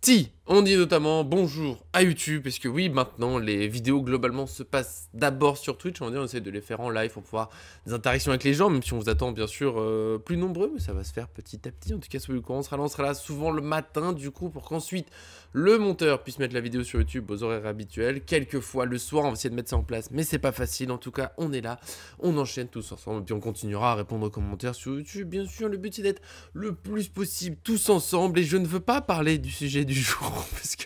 Si, on dit notamment bonjour à YouTube, parce que oui, maintenant, les vidéos globalement se passent d'abord sur Twitch, on essaie de les faire en live pour pouvoir des interactions avec les gens, même si on vous attend bien sûr plus nombreux, mais ça va se faire petit à petit, en tout cas soyez au courant, on sera là souvent le matin, du coup, pour qu'ensuite le monteur puisse mettre la vidéo sur YouTube aux horaires habituels, quelquefois le soir, on va essayer de mettre ça en place, mais c'est pas facile, en tout cas, on est là, on enchaîne tous ensemble, et puis on continuera à répondre aux commentaires sur YouTube, bien sûr, le but c'est d'être le plus possible tous ensemble, et je ne veux pas parler du sujet du jour, parce que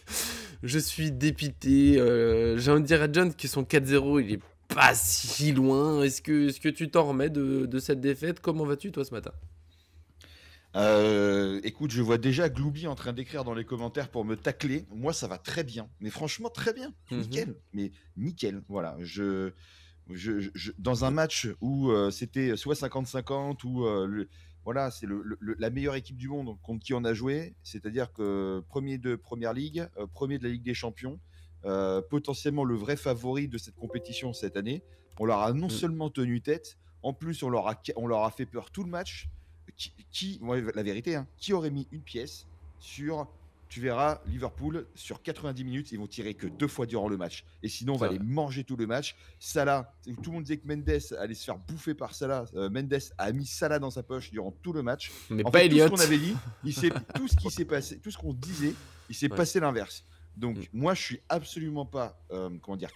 je suis dépité. J'ai envie de dire à John que son 4-0, il est pas si loin. Est-ce que tu t'en remets de cette défaite? Comment vas-tu, toi, ce matin? Écoute, je vois déjà Glooby en train d'écrire dans les commentaires pour me tacler. Moi, ça va très bien, mais franchement, très bien. Nickel, mais nickel. Voilà. Dans un match où c'était soit 50-50 ou voilà, c'est la meilleure équipe du monde contre qui on a joué, c'est-à-dire que premier de Première Ligue, premier de la Ligue des Champions, potentiellement le vrai favori de cette compétition cette année. On leur a non seulement tenu tête, en plus on leur a fait peur tout le match. La vérité, hein, qui aurait mis une pièce sur... Tu verras, Liverpool, sur 90 minutes, ils vont tirer que 2 fois durant le match. Et sinon, on va les manger tout le match. Salah, tout le monde disait que Mendes allait se faire bouffer par Salah. Mendes a mis Salah dans sa poche durant tout le match. Mais en pas fait, Elliott. tout ce qu'on avait dit, tout ce qui s'est passé, tout ce qu'on disait, il s'est passé l'inverse. Donc, moi, je suis absolument pas,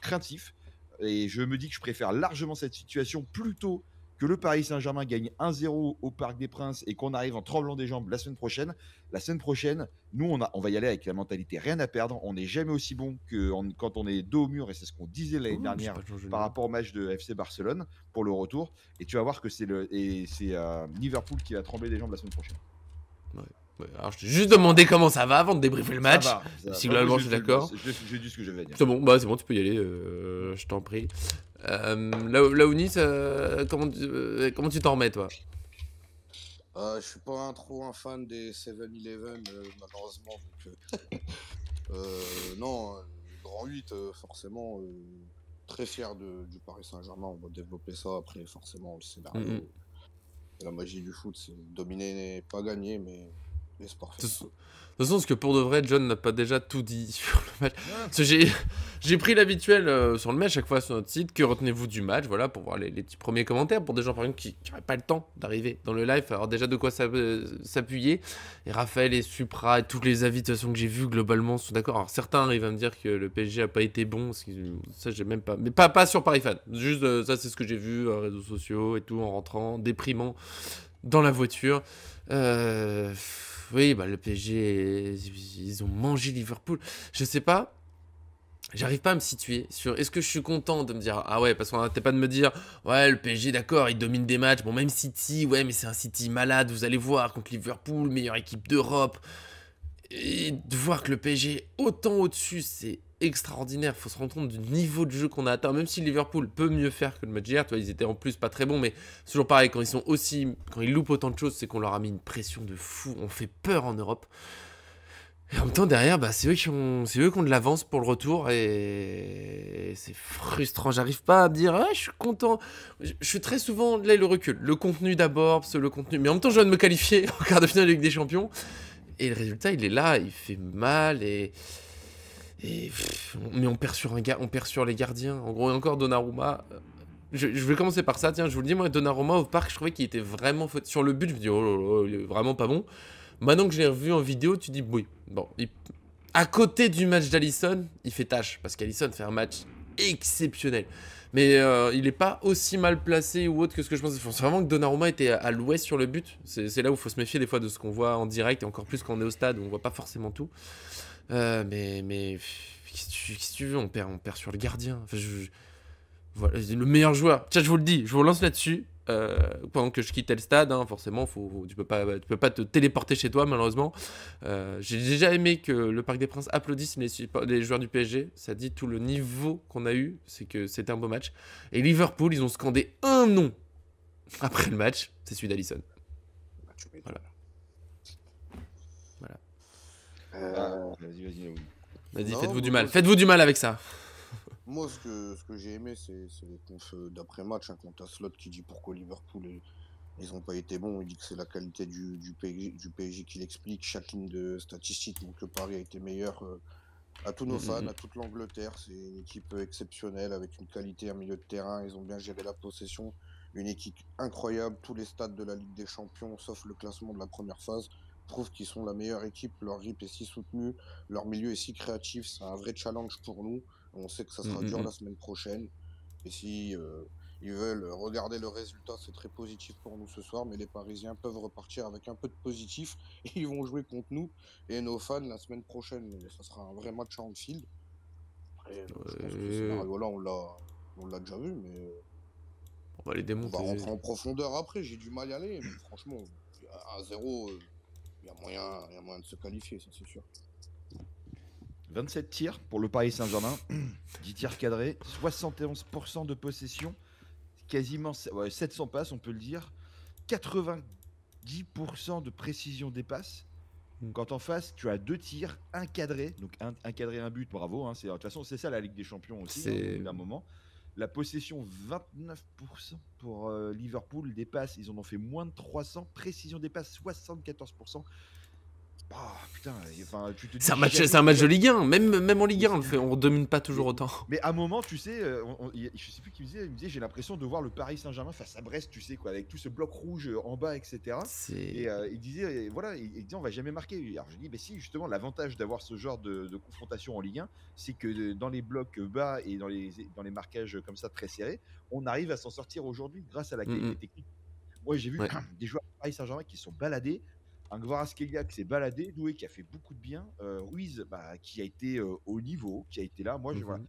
craintif. Et je me dis que je préfère largement cette situation plutôt que le Paris Saint-Germain gagne 1-0 au Parc des Princes et qu'on arrive en tremblant des jambes la semaine prochaine. La semaine prochaine, nous, on va y aller avec la mentalité rien à perdre. On n'est jamais aussi bon que quand on est dos au mur, et c'est ce qu'on disait l'année dernière par rapport au match de FC Barcelone pour le retour. Et tu vas voir que c'est Liverpool qui va trembler des jambes la semaine prochaine. Ouais, alors je t'ai juste demandé comment ça va avant de débriefer le match. Si globalement je suis d'accord. J'ai dit ce que je vais dire. C'est bon, bah c'est bon, tu peux y aller, je t'en prie. Laouni, comment tu t'en remets, toi? Je suis pas trop un fan des 7-Eleven, malheureusement. Donc, non, grand 8, forcément, très fier du Paris Saint-Germain. On va développer ça après, forcément, le scénario. La magie du foot, c'est dominer, pas gagner, mais c'est parfait. De toute façon, parce que pour de vrai, John n'a pas déjà tout dit sur le match. Parce que j'ai pris l'habituel sur le match à chaque fois sur notre site. Que retenez-vous du match? Voilà, pour voir les petits premiers commentaires. Pour des gens, par exemple, qui n'auraient pas le temps d'arriver dans le live. Alors, déjà, de quoi s'appuyer. Et Raphaël et Supra et tous les avis de toute façon que j'ai vus globalement sont d'accord. Alors, certains arrivent à me dire que le PSG n'a pas été bon. Ça, j'ai même pas. Mais pas sur Paris Fan. Juste, ça, c'est ce que j'ai vu, réseaux sociaux et tout, en rentrant. Déprimant dans la voiture. Oui, bah le PSG, ils ont mangé Liverpool. Je sais pas, j'arrive pas à me situer sur est-ce que je suis content de me dire ah ouais, parce qu'on n'arrêtait pas de me dire ouais, le PSG, d'accord, il domine des matchs. Bon, même City, ouais, mais c'est un City malade, vous allez voir, contre Liverpool, meilleure équipe d'Europe. Et de voir que le PSG est autant au-dessus, c'est extraordinaire. Faut se rendre compte du niveau de jeu qu'on a atteint. Même si Liverpool peut mieux faire que le match d'hier, ils étaient en plus pas très bons, mais c'est toujours pareil. Quand ils loupent autant de choses, c'est qu'on leur a mis une pression de fou. On fait peur en Europe. Et en même temps, derrière, bah, c'est eux qui ont de l'avance pour le retour. Et c'est frustrant. J'arrive pas à me dire, ah, je suis content. Je suis très souvent, là, le recul. Le contenu d'abord, parce que le contenu. Mais en même temps, je viens de me qualifier en quart de finale de Ligue des Champions. Et le résultat, il est là, il fait mal, mais on perd sur les gardiens. En gros, et encore Donnarumma. Je vais commencer par ça, tiens, je vous le dis, moi, Donnarumma au parc, je trouvais qu'il était vraiment sur le but. Je me dis, oh là là, il est vraiment pas bon. Maintenant que je l'ai revu en vidéo, tu dis, oui. Bon, à côté du match d'Alisson, il fait tâche, parce qu'Alisson fait un match exceptionnel. Mais il n'est pas aussi mal placé ou autre que ce que je pensais. C'est vraiment que Donnarumma était à l'ouest sur le but. C'est là où il faut se méfier des fois de ce qu'on voit en direct, et encore plus quand on est au stade où on voit pas forcément tout. Mais qu'est-ce que tu veux, on perd sur le gardien. Enfin, voilà, le meilleur joueur. Tiens, je vous le dis, je vous relance là-dessus. Pendant que je quittais le stade, hein, forcément, tu peux pas te téléporter chez toi, malheureusement. J'ai déjà aimé que le Parc des Princes applaudisse les joueurs du PSG. Ça dit tout le niveau qu'on a eu, c'est que c'était un beau match. Et Liverpool, ils ont scandé un nom après le match, c'est celui d'Alisson. Voilà. Vas-y, faites-vous du mal. Faites-vous du mal avec ça. Moi, ce que j'ai aimé, c'est les confs d'après-match, hein, quand t'as Slot qui dit pourquoi Liverpool Ils n'ont pas été bons. Il dit que c'est la qualité du PSG qui l'explique. Chaque ligne de statistiques montre que Paris a été meilleur. À tous nos fans, à toute l'Angleterre, c'est une équipe exceptionnelle avec une qualité en milieu de terrain. Ils ont bien géré la possession. Une équipe incroyable. Tous les stades de la Ligue des Champions, sauf le classement de la première phase, prouvent qu'ils sont la meilleure équipe. Leur grip est si soutenue, leur milieu est si créatif. C'est un vrai challenge pour nous. On sait que ça sera dur la semaine prochaine. Et si ils veulent regarder le résultat, c'est très positif pour nous ce soir. Mais les Parisiens peuvent repartir avec un peu de positif. Et ils vont jouer contre nous et nos fans la semaine prochaine. Ça sera un vrai match à Anfield. Après, je pense que ce scénario-là, on l'a déjà vu, mais On va les on va démonter. rentrer en profondeur après. J'ai du mal à y aller, mais franchement, à 0, il y a moyen de se qualifier, ça c'est sûr. 27 tirs pour le Paris Saint-Germain, 10 tirs cadrés, 71% de possession, quasiment 700 passes, on peut le dire, 90% de précision des passes. Quand en face, tu as 2 tirs, un cadré, donc un cadré, un but, bravo. Hein, de toute façon, c'est ça la Ligue des Champions aussi, au bout d'un moment. La possession, 29% pour Liverpool. Des passes, ils en ont fait moins de 300. Précision des passes, 74%. Oh, putain, enfin, tu te dis C'est un match de Ligue 1. Même en Ligue 1, on domine pas toujours autant. Mais à un moment, tu sais, je sais plus qui me disait, j'ai l'impression de voir le Paris Saint-Germain face à Brest, tu sais, quoi, avec tout ce bloc rouge en bas, etc. Et il disait, voilà, il disait, on va jamais marquer. Alors je dis, mais si, justement, l'avantage d'avoir ce genre de confrontation en Ligue 1, c'est que dans les blocs bas et dans les marquages comme ça très serrés, on arrive à s'en sortir aujourd'hui grâce à la qualité technique. Moi, j'ai vu des joueurs du Paris Saint-Germain qui sont baladés. Un Kvaratskhelia qui s'est baladé, Doué qui a fait beaucoup de bien, Ruiz qui a été au niveau, qui a été là. Moi, voilà.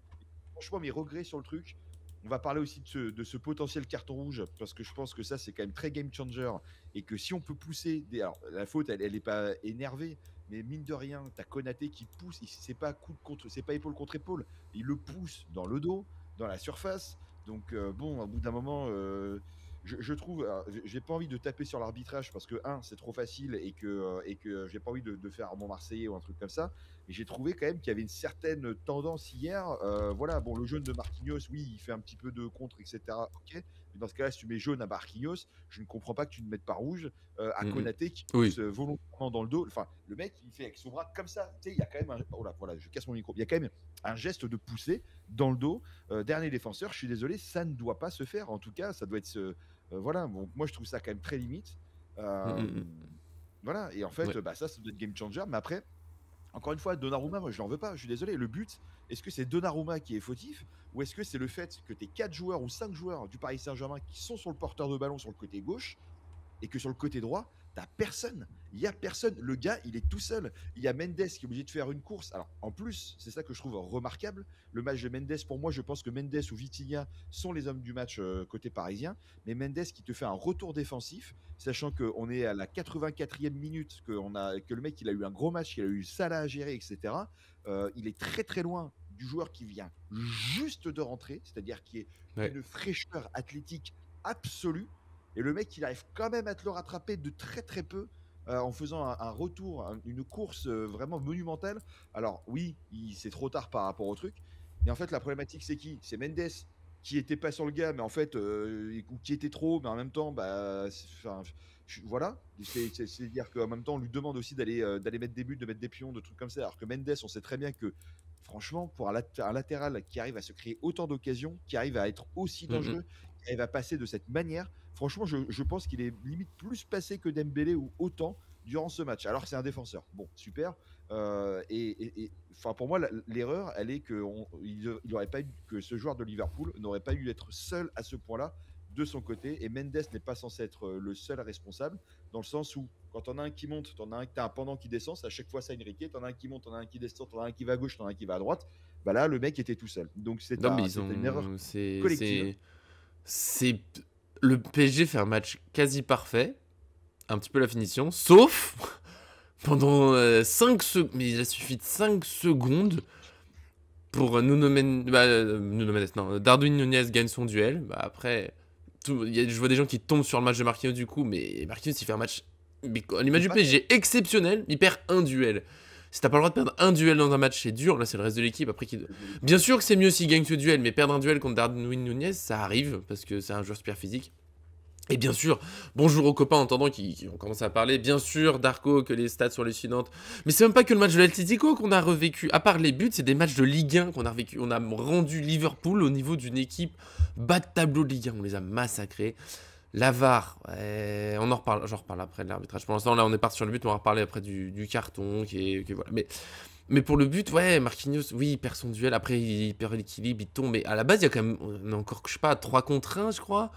Franchement, mes regrets sur le truc. On va parler aussi de ce potentiel carton rouge parce que je pense que ça, c'est quand même très game changer et que si on peut pousser, alors la faute, elle n'est pas énervée, mais mine de rien, t'as Konaté qui pousse. C'est pas c'est pas épaule contre épaule. Il le pousse dans le dos, dans la surface. Donc bon, au bout d'un moment. Je trouve, j'ai pas envie de taper sur l'arbitrage parce que c'est trop facile et que j'ai pas envie de faire mon Marseillais ou un truc comme ça. Et j'ai trouvé quand même qu'il y avait une certaine tendance hier. Voilà, bon, le jaune de Marquinhos, oui, il fait un petit peu de contre, etc. Ok, mais dans ce cas-là, si tu mets jaune à Marquinhos, je ne comprends pas que tu ne mettes pas rouge à Konaté qui pousse volontairement dans le dos. Enfin, le mec, il fait avec son bras comme ça. Tu sais, il y a quand même voilà, je casse mon micro. Il y a quand même un geste de pousser dans le dos. Dernier défenseur, je suis désolé, ça ne doit pas se faire. En tout cas, ça doit être voilà, bon, moi je trouve ça quand même très limite. Voilà, et en fait, ça doit être game changer. Mais après, encore une fois, Donnarumma, moi je l'en veux pas, je suis désolé. Le but, est-ce que c'est Donnarumma qui est fautif ou est-ce que c'est le fait que tu 4 joueurs ou 5 joueurs du Paris Saint-Germain qui sont sur le porteur de ballon sur le côté gauche et que sur le côté droit, t'as personne. Il y a personne. Le gars, il est tout seul. Il y a Mendes qui est obligé de faire une course. Alors, en plus, c'est ça que je trouve remarquable. Le match de Mendes, pour moi, je pense que Mendes ou Vitinha sont les hommes du match côté parisien. Mais Mendes qui te fait un retour défensif, sachant qu'on est à la 84e minute, que le mec, il a eu un gros match, il a eu Salah à gérer, etc. Il est très, très loin du joueur qui vient juste de rentrer, c'est-à-dire qui est une fraîcheur athlétique absolue. Et le mec, il arrive quand même à te le rattraper de très très peu en faisant un retour, une course vraiment monumentale. Alors oui, c'est trop tard par rapport au truc. Mais en fait, la problématique, c'est qui? C'est Mendes qui était pas sur le gars, mais en fait, ou qui était trop, mais en même temps, voilà. C'est-à-dire qu'en même temps, on lui demande aussi d'aller mettre des buts, de mettre des pions, de trucs comme ça. Alors que Mendes, on sait très bien que franchement, pour un latéral qui arrive à se créer autant d'occasions, qui arrive à être aussi dangereux, qui arrive à passer de cette manière, franchement, je pense qu'il est limite plus passé que Dembélé ou autant durant ce match. Alors que c'est un défenseur. Bon, super. Pour moi, l'erreur, elle est que ce joueur de Liverpool n'aurait pas eu d'être seul à ce point-là de son côté. Et Mendes n'est pas censé être le seul responsable, dans le sens où quand t'en as un qui monte, t'as un pendant qui descend, c'est à chaque fois ça Enrique, t'en as un qui monte, t'en as un qui descend, t'en as un qui va à gauche, t'en as un qui va à droite. Bah là, le mec était tout seul. Donc c'est une erreur collective. Le PSG fait un match quasi parfait, un petit peu la finition, sauf pendant 5 secondes, mais il a suffi de 5 secondes pour Darwin Nunez gagne son duel. Bah après, je vois des gens qui tombent sur le match de Marquinhos du coup, mais Marquinhos il fait un match, à l'image du PSG, exceptionnel, il perd un duel. Si t'as pas le droit de perdre un duel dans un match, c'est dur. Là, c'est le reste de l'équipe. Après, bien sûr que c'est mieux s'il gagne ce duel, mais perdre un duel contre Darwin Nunez, ça arrive parce que c'est un joueur super physique. Et bien sûr, bonjour aux copains entendant qui ont commencé à parler. Bien sûr, Darko, que les stats sont hallucinantes. Mais c'est même pas que le match de l'Atlético qu'on a revécu. À part les buts, c'est des matchs de Ligue 1 qu'on a revécu. On a rendu Liverpool au niveau d'une équipe bas de tableau de Ligue 1. On les a massacrés. La VAR, on en reparle, j'en reparle après de l'arbitrage. Pour l'instant, là, on est parti sur le but, on va reparler après du carton, voilà. Mais pour le but, ouais, Marquinhos, oui, il perd son duel, après il perd l'équilibre, il tombe. Mais à la base, il y a quand même, on est encore, je sais pas, 3 contre 1, je crois.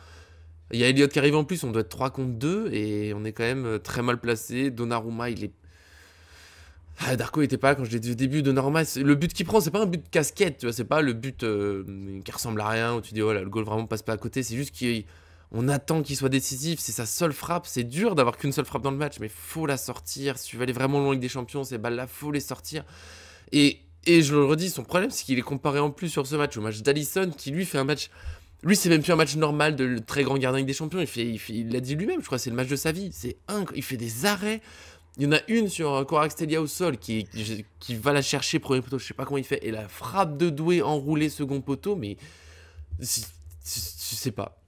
Il y a Elliott qui arrive en plus, on doit être 3 contre 2, et on est quand même très mal placé. Donnarumma, il est... Ah, Darko était pas là quand je l'ai dit au début. Donnarumma, le but qu'il prend, c'est pas un but de casquette, tu vois, c'est pas le but qui ressemble à rien, où tu dis, oh là, le goal vraiment passe pas à côté, c'est juste qu'on attend qu'il soit décisif, c'est sa seule frappe, c'est dur d'avoir qu'une seule frappe dans le match, mais faut la sortir, si tu veux aller vraiment loin avec des champions, ces balles-là, faut les sortir. Et je le redis, son problème, c'est qu'il est comparé en plus sur ce match au match d'Alisson, qui lui fait un match... Lui, c'est même plus un match normal de le très grand gardien avec des champions. Il l'a dit lui-même, je crois, c'est le match de sa vie. Il fait des arrêts. Il y en a une sur Kvaratskhelia au sol qui va la chercher, premier poteau, je sais pas comment il fait. Et la frappe de Doué enroulée, second poteau, mais. Je sais pas.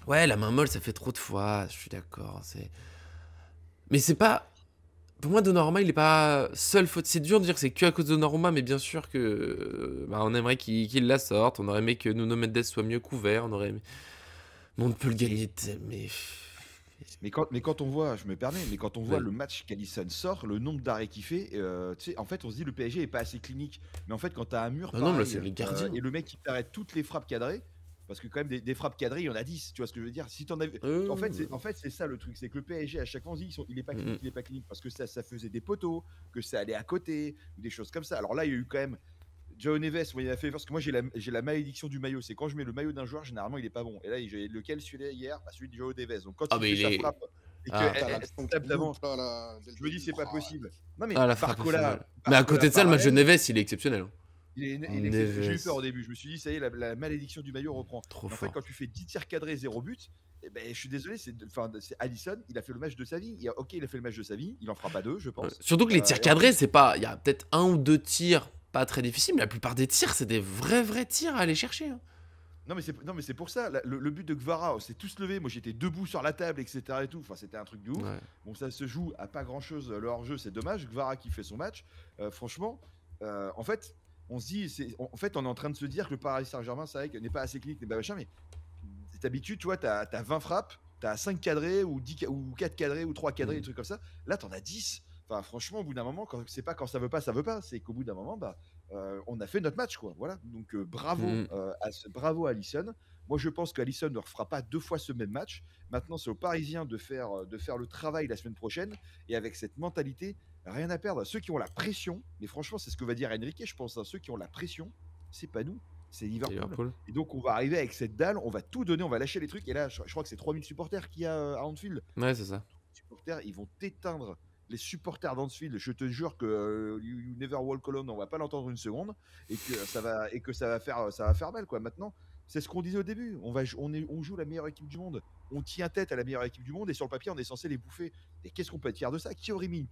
Ouais, la main molle, ça fait trop de fois, je suis d'accord. Mais c'est pas. Pour moi, Donnarumma, il est pas seul faute. C'est dur de dire que c'est que à cause de Donnarumma, mais bien sûr que. Bah, on aimerait qu'il la sorte. On aurait aimé que Nuno Mendes soit mieux couvert. On aurait aimé. Mais on peut le gagner, mais. Mais quand on voit, je me permets, mais quand on voit Ouais. le match qu'Alisson sort, le nombre d'arrêts qu'il fait, tu sais, en fait, on se dit le PSG est pas assez clinique. Mais en fait, quand tu as un mur Bah non, mais là, pareil c'est les gardiens. et le mec qui t'arrête toutes les frappes cadrées, parce que quand même des frappes cadrées, il y en a 10, tu vois ce que je veux dire? Si t'en as... en fait, c'est ça le truc, c'est que le PSG à chaque fois on se dit il est pas clinique, il est pas clinique, parce que ça faisait des poteaux, que ça allait à côté, ou des choses comme ça. Alors là, il y a eu quand même Joe Neves, moi, il a fait parce que moi j'ai la malédiction du maillot. C'est quand je mets le maillot d'un joueur, généralement il est pas bon. Et là, j'ai lequel celui-là hier, bah, celui de Joe Neves. Donc quand Ah, il mais fait il sa est. frappe et que Ah. T'as elle l'action qui tape d'avant, loupe là, dès le je me dis début. c'est pas Ah, possible. Non mais Ah, la frappe est Barcola, phénoménale. Mais à côté de ça, le match de pareil. Neves, il est exceptionnel. J'ai eu peur Neves, au début. Je me suis dit ça y est, la malédiction du maillot reprend. trop Mais en fait, fort. quand tu fais 10 tirs cadrés, 0 but, eh ben, je suis désolé, c'est Alisson, il a fait le match de sa vie. Ok, il a fait le match de sa vie, il en fera pas deux, je Ouais. pense. Surtout que les tirs Et en cadrés, plus, c'est pas. Il y a peut-être 1 ou 2 tirs pas très difficiles, mais la plupart des tirs, c'est des vrais tirs à aller chercher, hein. non, mais c'est pour ça. Le but de Gvara, on s'est tous levés. Moi, j'étais debout sur la table, etc. Et tout. Enfin, c'était un truc de ouf. Ouais. Bon, ça se joue à pas grand-chose. Le hors-jeu, c'est dommage. Gvara qui fait son match. Franchement, en fait, on se dit, en fait, on est en train de se dire que le Paris Saint-Germain, c'est vrai qu'il n'est pas assez clinique, n'est pas machin. Mais d'habitude, tu vois, t'as 20 frappes, t'as 5 cadrés ou 10 ou 4 cadrés ou 3 cadrés, des trucs comme ça. Là, t'en as 10. Enfin, franchement, au bout d'un moment, c'est pas quand ça veut pas, ça veut pas. C'est qu'au bout d'un moment, bah, on a fait notre match, quoi. Voilà. Donc bravo, Mm. bravo à Alisson. Moi, je pense qu'Alisson ne refera pas 2 fois ce même match. Maintenant, c'est aux Parisiens de faire le travail la semaine prochaine. Et avec cette mentalité, rien à perdre. Ceux qui ont la pression, mais franchement, c'est ce que va dire Enrique, je pense. Hein, ceux qui ont la pression, c'est pas nous, c'est Et Liverpool. Liverpool. Et donc, on va arriver avec cette dalle, on va tout donner, on va lâcher les trucs. Et là, je crois que c'est 3000 supporters qu'il y a à Anfield. Ouais, c'est ça. Les supporters, ils vont éteindre les supporters d'Anfield. Je te jure que You Never Walk Alone, on va pas l'entendre une seconde et que ça va faire mal, quoi. Maintenant, c'est ce qu'on disait au début. On joue la meilleure équipe du monde. On tient tête à la meilleure équipe du monde et sur le papier, on est censé les bouffer. Et qu'est-ce qu'on peut être fier de ça? Qui aurait mis une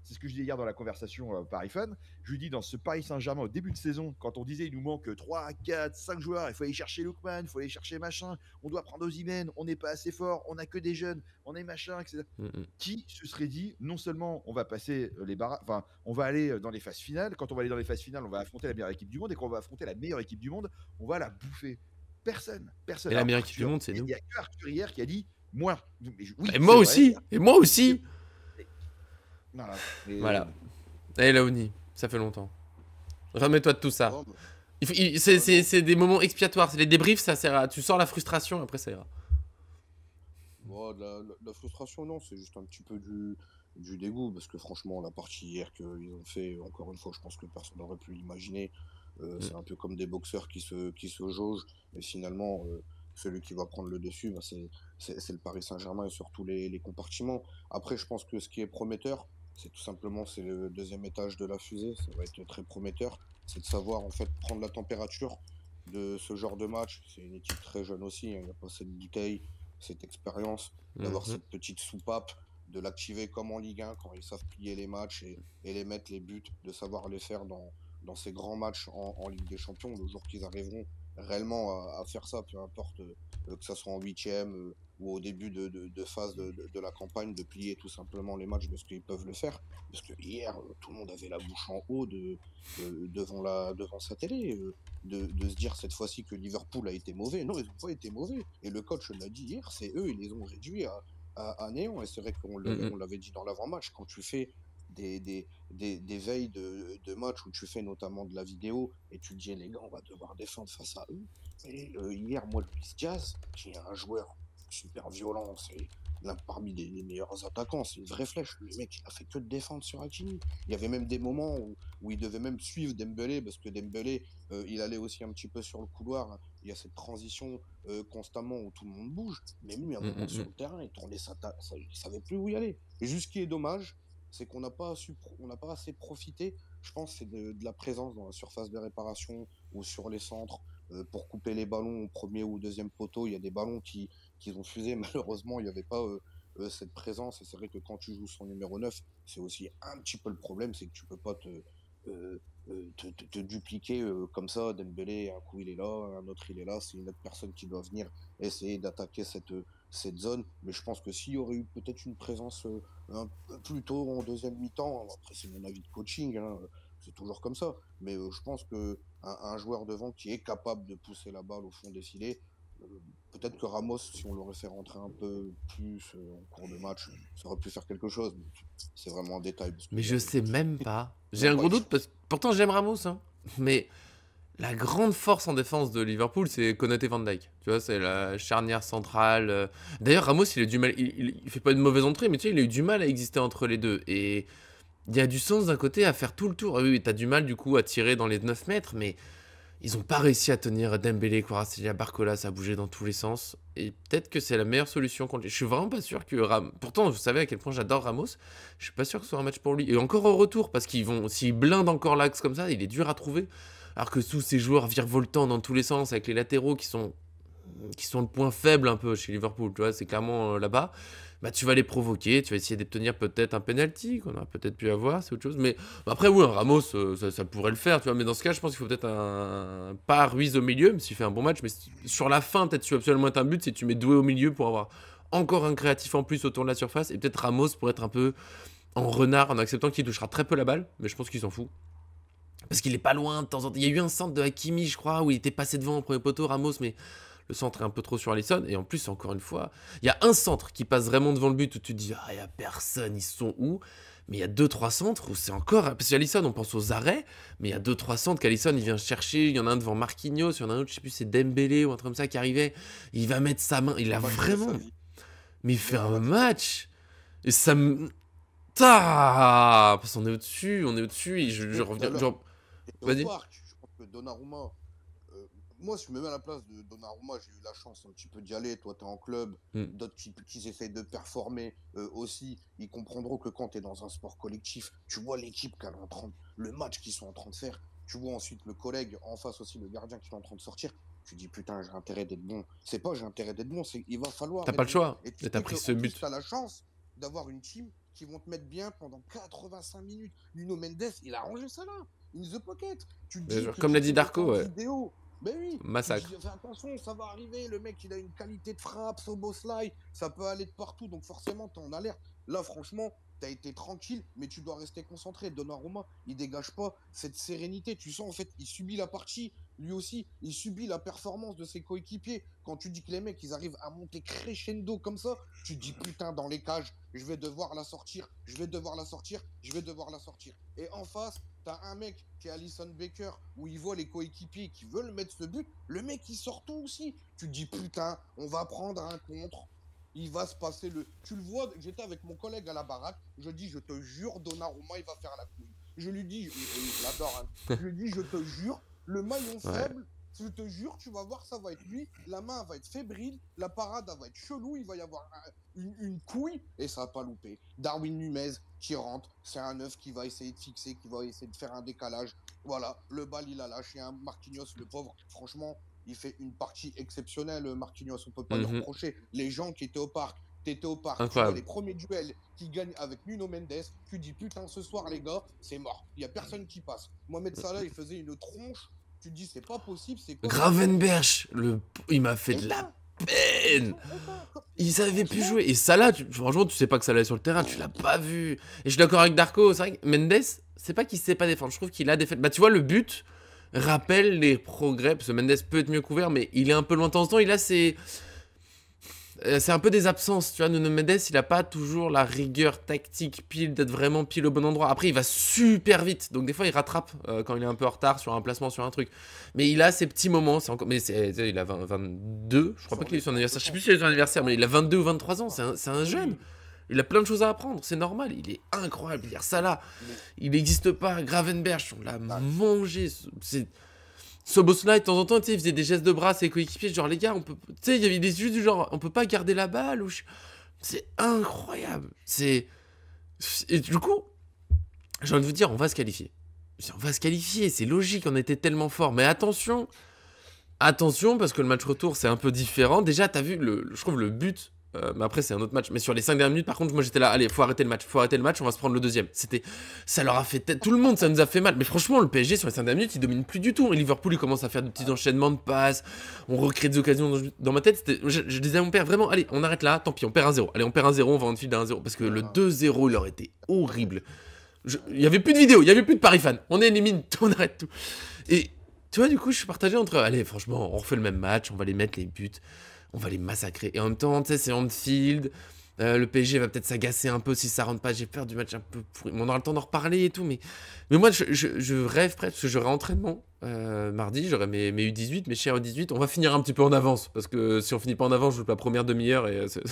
c'est ce que je disais hier dans la conversation Paris Fan. Je lui dis dans ce Paris Saint-Germain au début de saison, quand on disait il nous manque 3, 4, 5 joueurs, il faut aller chercher Lookman, il faut aller chercher machin, on doit prendre Osimhen, on n'est pas assez fort, on n'a que des jeunes, on est machin, etc. Mm. Qui se serait dit non seulement on va passer les barrages, enfin on va aller dans les phases finales, quand on va aller dans les phases finales, on va affronter la meilleure équipe du monde et quand on va affronter la meilleure équipe du monde, on va la bouffer. Personne. Et la Alors meilleure équipe du Arthur, monde, c'est il nous. n'y a que Arthur hier qui a dit moi. Oui, Et c'est moi vrai. aussi. Et moi aussi. Voilà. Mais, Voilà. Et Laoni, ça fait longtemps. Remets-toi de tout ça. non, C'est des moments expiatoires. C'est les débriefs, ça sert à. Tu sors la frustration, après ça ira. bon, la frustration, non, c'est juste un petit peu du dégoût, parce que franchement, la partie hier qu'ils ont fait, encore une fois, je pense que personne n'aurait pu l'imaginer. C'est un peu comme des boxeurs qui se jaugent, et finalement, celui qui va prendre le dessus, bah, c'est le Paris Saint-Germain et surtout les compartiments. Après, je pense que ce qui est prometteur, c'est le deuxième étage de la fusée, ça va être très prometteur, c'est de savoir en fait prendre la température de ce genre de match. C'est une équipe très jeune aussi, hein, il n'y a pas cette bouteille, cette expérience, d'avoir Mhm. cette petite soupape, de l'activer comme en Ligue 1 quand ils savent plier les matchs et les mettre les buts, de savoir les faire dans ces grands matchs en Ligue des Champions, le jour qu'ils arriveront réellement à faire ça, peu importe que ça soit en huitième ou au début de phase de la campagne, de plier tout simplement les matchs parce qu'ils peuvent le faire. Parce que hier, tout le monde avait la bouche en haut devant sa télé, de se dire cette fois-ci que Liverpool a été mauvais. Non, ils n'ont pas été mauvais. Et le coach l'a dit hier, c'est eux, ils les ont réduits à néant. Et c'est vrai qu'on l'avait dit dans l'avant-match, quand tu fais des veilles de match où tu fais notamment de la vidéo et tu te dis les gars on va devoir défendre face à eux, et hier moi Luis Diaz qui est un joueur super violent, c'est l'un parmi les meilleurs attaquants, c'est une vraie flèche, le mec il a fait que de défendre sur Hakimi. Il y avait même des moments où il devait même suivre Dembélé parce que Dembélé il allait aussi un petit peu sur le couloir, il y a cette transition constamment où tout le monde bouge, mais lui à un moment sur le terrain il tournait il savait plus où y aller. Et juste ce qui est dommage, c'est qu'on n'a pas assez profité, je pense, c'est de la présence dans la surface de réparation ou sur les centres pour couper les ballons au premier ou au deuxième poteau. Il y a des ballons qui ont fusé, malheureusement, il n'y avait pas cette présence. Et c'est vrai que quand tu joues son numéro 9, c'est aussi un petit peu le problème, c'est que tu peux pas te dupliquer comme ça. Dembélé, un coup il est là, un autre il est là, c'est une autre personne qui doit venir essayer d'attaquer cette zone. Mais je pense que s'il y aurait eu peut-être une présence un peu plus tôt en deuxième mi-temps, après c'est mon avis de coaching, hein, c'est toujours comme ça, mais je pense qu'un joueur devant qui est capable de pousser la balle au fond des filets, peut-être que Ramos, si on l'aurait fait rentrer un peu plus en cours de match, ça aurait pu faire quelque chose, mais c'est vraiment un détail. Mais je sais même pas. J'ai un gros doute, parce que pourtant j'aime Ramos, hein, mais la grande force en défense de Liverpool, c'est Konaté Van Dijk. Tu vois, c'est la charnière centrale. D'ailleurs, Ramos, il a du mal. Il fait pas une mauvaise entrée, mais tu sais, il a eu du mal à exister entre les deux. Et il y a du sens d'un côté à faire tout le tour. Oui, t'as du mal du coup à tirer dans les 9 mètres, mais ils ont pas réussi à tenir Dembélé, Kvaratskhelia, Barcola, ça a bougé dans tous les sens. Et peut-être que c'est la meilleure solution contre lui. Je suis vraiment pas sûr que Pourtant, vous savez à quel point j'adore Ramos. Je suis pas sûr que ce soit un match pour lui. Et encore au retour, parce s'ils blindent encore l'axe comme ça, il est dur à trouver. Alors que tous ces joueurs virevoltants dans tous les sens, avec les latéraux qui sont le point faible un peu chez Liverpool, tu vois, c'est clairement là-bas. Bah, tu vas les provoquer, tu vas essayer d'obtenir peut-être un penalty qu'on aurait peut-être pu avoir, c'est autre chose. Mais après, oui, un Ramos, ça pourrait le faire, tu vois. Mais dans ce cas, je pense qu'il faut peut-être pas Ruiz au milieu, même s'il fait un bon match. Mais sur la fin, peut-être tu vas absolument être un but si tu mets Doué au milieu pour avoir encore un créatif en plus autour de la surface. Et peut-être Ramos pour être un peu en renard en acceptant qu'il touchera très peu la balle. Mais je pense qu'il s'en fout. Parce qu'il est pas loin de temps en temps. Il y a eu un centre de Hakimi, je crois, où il était passé devant au premier poteau, Ramos, mais le centre est un peu trop sur Alisson. Et en plus, encore une fois, il y a un centre qui passe vraiment devant le but où tu te dis, ah, il n'y a personne, ils sont où? Mais il y a 2-3 centres où c'est encore. Parce qu'Alisson, on pense aux arrêts, mais il y a 2-3 centres qu'Alisson, il vient chercher. Il y en a un devant Marquinhos, il y en a un autre, je sais plus, c'est Dembélé ou un truc comme ça qui arrivait. Il va mettre sa main. Il a vraiment. Mais il fait un match. Et ça me. Parce qu'on est au-dessus, et je reviens. Genre. Vas-y. Je pense que Donnarumma, moi, si je me mets à la place de Donnarumma, j'ai eu la chance un petit peu d'y aller. Toi, tu es en club, d'autres qui essayent de performer aussi. Ils comprendront que quand tu es dans un sport collectif, tu vois l'équipe le match qu'ils sont en train de faire. Tu vois ensuite le collègue en face aussi, le gardien qui est en train de sortir. Tu dis putain, j'ai intérêt d'être bon. C'est pas j'ai intérêt d'être bon, c'est il va falloir. T'as pas le choix. Et t'as pris ce but. Tu as la chance d'avoir une team qui vont te mettre bien pendant 85 minutes. Nuno Mendes, il a rangé ça là. In the pocket. Tu te dis comme l'a dit Darko, ouais. Vidéo. Ben oui, massacre. Fais attention, ça va arriver. Le mec, il a une qualité de frappe, Szoboszlai, ça peut aller de partout. Donc forcément, t'es en alerte. Là, franchement, t'as été tranquille, mais tu dois rester concentré. Donnarumma, il dégage pas cette sérénité. Tu sens, en fait, il subit la partie. Lui aussi, il subit la performance de ses coéquipiers. Quand tu dis que les mecs, ils arrivent à monter crescendo comme ça, tu te dis putain, dans les cages, je vais devoir la sortir, je vais devoir la sortir, je vais devoir la sortir. Et en face, t'as un mec qui est Alisson Becker, où il voit les coéquipiers qui veulent mettre ce but. Le mec, il sort tout aussi. Tu te dis putain, on va prendre un contre. Il va se passer le. Tu le vois, j'étais avec mon collègue à la baraque. Je dis, je te jure, Donnarumma, il va faire la couille. Je lui dis, je l'adore, hein. Je lui dis, je te jure, le maillon faible, je te jure, tu vas voir, ça va être lui. La main va être fébrile, la parade va être chelou, il va y avoir une couille et ça va pas louper. Darwin Nunez qui rentre, c'est un neuf qui va essayer de fixer, qui va essayer de faire un décalage. Voilà, le bal il a lâché un Marquinhos, le pauvre. Franchement, il fait une partie exceptionnelle, Marquinhos, on peut pas lui reprocher. Les gens qui étaient au parc, t'étais au parc, tu vois les premiers duels qui gagnent avec Nuno Mendes, tu dis putain ce soir les gars, c'est mort, il y a personne qui passe. Mohamed Salah, il faisait une tronche, tu dis c'est pas possible, c'est quoi? Gravenberch, il m'a fait de la peine. Ils avaient pu jouer. Et Salah, franchement, tu sais pas que Salah est sur le terrain, tu l'as pas vu. Et je suis d'accord avec Darko, c'est vrai que Mendes, c'est pas qu'il sait pas défendre, je trouve qu'il a défait. Bah, tu vois, le but rappelle les progrès, parce que Mendes peut être mieux couvert, mais il est un peu loin de temps en temps. Il a ses. C'est un peu des absences, tu vois. Nuno Mendes, il a pas toujours la rigueur tactique pile, d'être vraiment pile au bon endroit. Après, il va super vite, donc des fois, il rattrape quand il est un peu en retard sur un placement, sur un truc. Mais il a ses petits moments, c'est encore. Mais il a 22, je crois pas qu'il ait eu son anniversaire. Je sais plus si il a eu son anniversaire, mais il a 22 ou 23 ans, c'est un jeune. Il a plein de choses à apprendre, c'est normal, il est incroyable. Hier, Salah, il n'existe pas. Gravenberch, on l'a mangé. C'est. Soboslai, de temps en temps, tu sais, il faisait des gestes de bras à ses coéquipiers, genre les gars, on peut. Tu sais, il y avait des juste du genre, on peut pas garder la balle ou. C'est incroyable. C'est. Et du coup, j'ai envie de vous dire, on va se qualifier. On va se qualifier, c'est logique, on était tellement fort. Mais attention, attention, parce que le match retour, c'est un peu différent. Déjà, t'as vu, je trouve le but. Mais après, c'est un autre match. Mais sur les 5 dernières minutes, par contre, moi j'étais là. Allez, faut arrêter le match. On va se prendre le deuxième. Ça leur a fait tout le monde, ça nous a fait mal. Mais franchement, le PSG sur les 5 dernières minutes, il domine plus du tout. Et Liverpool, il commence à faire des petits enchaînements de passes. On recrée des occasions dans ma tête. Je disais à mon père, vraiment, allez, on arrête là. Tant pis, on perd 1-0. Allez, on perd 1-0, on va en fil d'un 1-0. Parce que le 2-0, il aurait été horrible. Il y avait plus de vidéos, il y avait plus de Paris fan. On élimine tout, on arrête tout. Et tu vois, du coup, je suis partagé entre, allez, franchement, on refait le même match, on va les mettre les buts. On va les massacrer. Et en même temps, tu sais, c'est Anfield. Le PSG va peut-être s'agacer un peu si ça rentre pas. J'ai peur du match un peu pourri. On aura le temps d'en reparler et tout. Mais moi, je rêve presque parce que j'aurai entraînement mardi. J'aurai mes U18, mes chers U18. On va finir un petit peu en avance. Parce que si on finit pas en avance, je loupe la première demi-heure. Et c'est